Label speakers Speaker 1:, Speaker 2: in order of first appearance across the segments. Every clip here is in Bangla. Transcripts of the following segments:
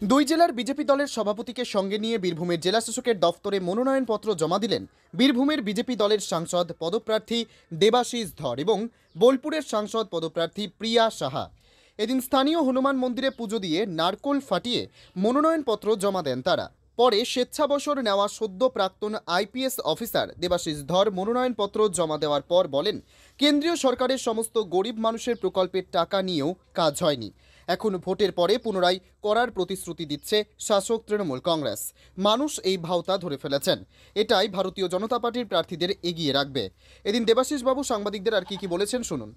Speaker 1: দুই জেলার বিজেপি দলের সভাপতিকে সঙ্গে নিয়ে বীরভূমের জেলা শাসকের দফতরে মনোনয়নপত্র জমা দিলেন বীরভূমের বিজেপি দলের সাংসদ পদপ্রার্থী দেবাশিস ধর এবং বোলপুরের সাংসদ পদপ্রার্থী প্রিয়া সাহা। এদিন স্থানীয় হনুমান মন্দিরে পুজো দিয়ে নারকোল ফাটিয়ে মনোনয়নপত্র জমা দেন তারা। পরে স্বেচ্ছাবসর নেওয়া সদ্য প্রাক্তন আইপিএস অফিসার দেবাশিস ধর মনোনয়নপত্র জমা দেওয়ার পর বলেন, কেন্দ্রীয় সরকারের সমস্ত গরিব মানুষের প্রকল্পের টাকা নিয়েও কাজ হয়নি। এখন ভোটের পরে পুনরায় করার প্রতিশ্রুতি দিচ্ছে শাসক তৃণমূল কংগ্রেস। মানুষ এই ভাওতা ধরে ফেলেছেন, এটাই ভারতীয় জনতা পার্টির প্রার্থীদের এগিয়ে রাখবে। এদিন দেবাশিস বাবু সাংবাদিকদের আর কি বলেছেন শুনুন।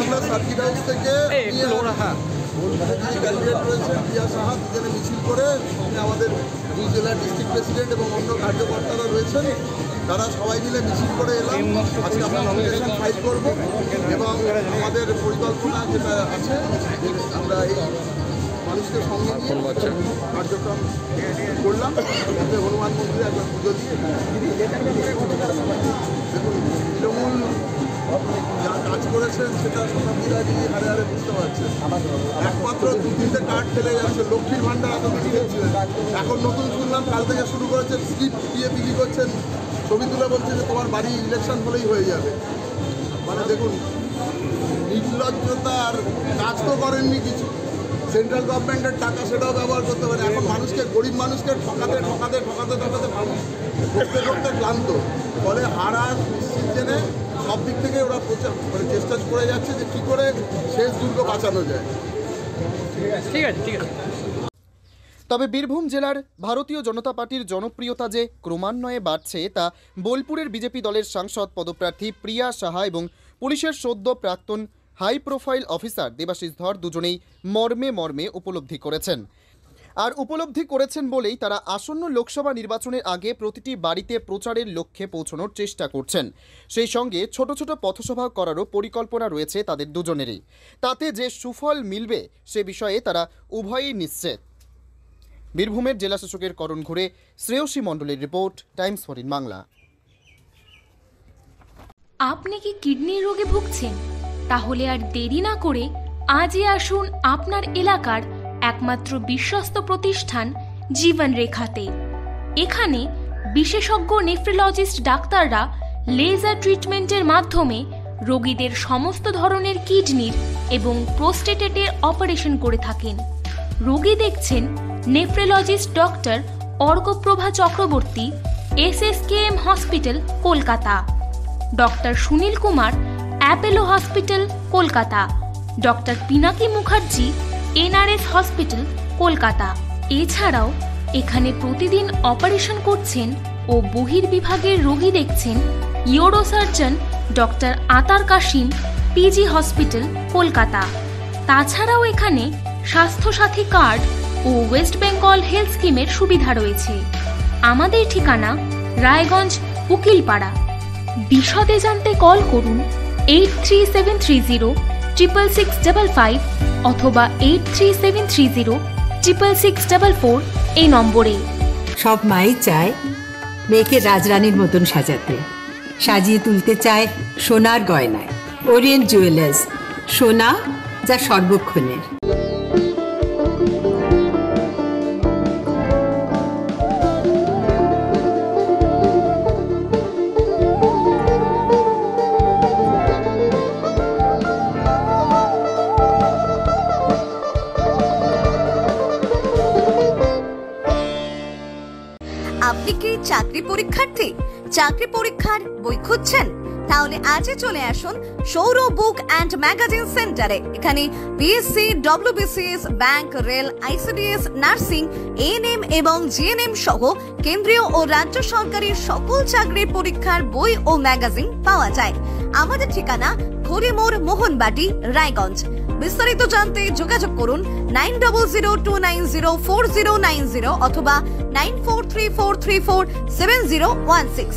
Speaker 2: আমরা সার্কিট হাউস থেকে প্রিয়া সাহা দুজনে মিছিল করে আমাদের দুই জেলার ডিস্ট্রিক্ট প্রেসিডেন্ট এবং অন্য কার্যকর্তারা রয়েছেন, তারা সবাই মিলে মিছিল করে এলাম। আজকে আমরা নমিনেশন ফাইল করব এবং আমাদের পরিকল্পনা যেটা আছে আমরা এই মানুষকে সঙ্গে নিয়ে কার্যক্রম করলাম। হনুমান মন্দিরে একবার পুজো দিয়ে দেখুন তৃণমূল যা কাজ করেছেন সেটা শতাব্দীর আগে হারে হারে বুঝতে পারছেন। একমাত্র 2-3টে কার্ড ফেলে যাচ্ছে, লক্ষ্মীর ভাণ্ডার এতদিন দিয়েছিলেন, এখন নতুন শুনলাম কাল থেকে শুরু করেছেন স্লিপ দিয়ে বিক্রি করছেন, ছবি তুলে বলছে যে তোমার বাড়ি ইলেকশন হলেই হয়ে যাবে। মানে দেখুন নির্লজ্জতা, আর কাজ তো করেননি কিছু। সেন্ট্রাল গভর্নমেন্টের টাকা সেটাও ব্যবহার করতে পারে। এখন মানুষকে, গরিব মানুষকে ঠকাতে মানুষ করতে ক্লান্ত, ফলে হারার নিশ্চিত জেনে সব দিক থেকে ওরা চেষ্টা করে যাচ্ছে যে কী করে শেষ দুর্গ বাঁচানো যায়।
Speaker 1: ঠিক আছে। তবে বীরভূম জেলার ভারতীয় জনতা পার্টির জনপ্রিয়তা যে ক্রমান্বয়ে বাড়ছে তা বোলপুরের বিজেপি দলের সাংসদ পদপ্রার্থী প্রিয়া সাহা এবং পুলিশের সদ্য প্রাক্তন হাই প্রোফাইল অফিসার দেবাশিস ধর দুজনেই মর্মে উপলব্ধি করেছেন। আর উপলব্ধি করেছেন বলেই তারা আসন্ন লোকসভা নির্বাচনের আগে প্রতিটি বাড়িতে প্রচারের লক্ষ্যে পৌঁছানোর চেষ্টা করছেন। সেই সঙ্গে ছোট ছোট পথসভা করারও পরিকল্পনা রয়েছে তাদের দুজনেরই। তাতে যে সুফল মিলবে সে বিষয়ে তারা উভয়ই নিশ্চিত। বীরভূমের জেলা শাসকের করণ ঘুরে শ্রেয়সী মণ্ডলের রিপোর্ট, টাইমস 14 বাংলা।
Speaker 3: আপনি কি কিডনি রোগে ভুগছেন? তাহলে আর দেরি না করে আজই আসুন আপনার এলাকার একমাত্র বিশ্বস্ত প্রতিষ্ঠান জীবন রেখাতে। এখানে বিশেষজ্ঞ নেফ্রোলজিস্ট ডাক্তাররা লেজার ট্রিটমেন্টের মাধ্যমে রোগীদের সমস্ত ধরনের কিডনির এবং প্রোস্টেটের অপারেশন করে থাকেন। রোগী দেখছেন nephrologist doctor Arkaprabha Chakraborty, SSKM hospital, Kolkata; doctor Sunil Kumar, Apollo hospital, Kolkata; doctor Pinaki Mukherjee, NRS hospital, Kolkata. এছাড়াও এখানে প্রতিদিন অপারেশন করছেন ও বহির্বিভাগের রোগী দেখছেন ইউরোসার্জন ডক্টর আতার কাশিম, PG হসপিটাল, কলকাতা। তাছাড়াও এখানে স্বাস্থ্যসাথী কার্ড ও ওয়েস্ট বেঙ্গল হেলথ স্কিমের সুবিধা রয়েছে। আমাদের ঠিকানা রায়গঞ্জ, উকিলপাড়া। বিশদে জানতে কল করুন 8373066655 অথবা 8373066644 এই নম্বরে।
Speaker 4: সব মাই চায় মেয়েকে রাজরানীর মতন সাজাতে, সাজিয়ে তুলতে চায় সোনার গয়নায়। ওরিয়েন্ট জুয়েলার্স, সোনা যা সর্বক্ষণের।
Speaker 5: আপনি কি চাকরি পরীক্ষার্থী? চাকরি পরীক্ষার বই খুঁজছেন? তাহলে আজই চলে আসুন সৌরভ বুক অ্যান্ড ম্যাগাজিন সেন্টারে। এখানে BSc, WBCS, bank, rail, ICDS, nursing, ANM এবং GNM সহ কেন্দ্রীয় ও রাজ্য সরকারি সকল চাকরির পরীক্ষার বই ও ম্যাগাজিন পাওয়া যায়। আমাদের ঠিকানা হরিমোড়, মোহনবাটি, রায়গঞ্জ। বিস্তারিত জানতে যোগাযোগ করুন 9002904090 অথবা 9434347016।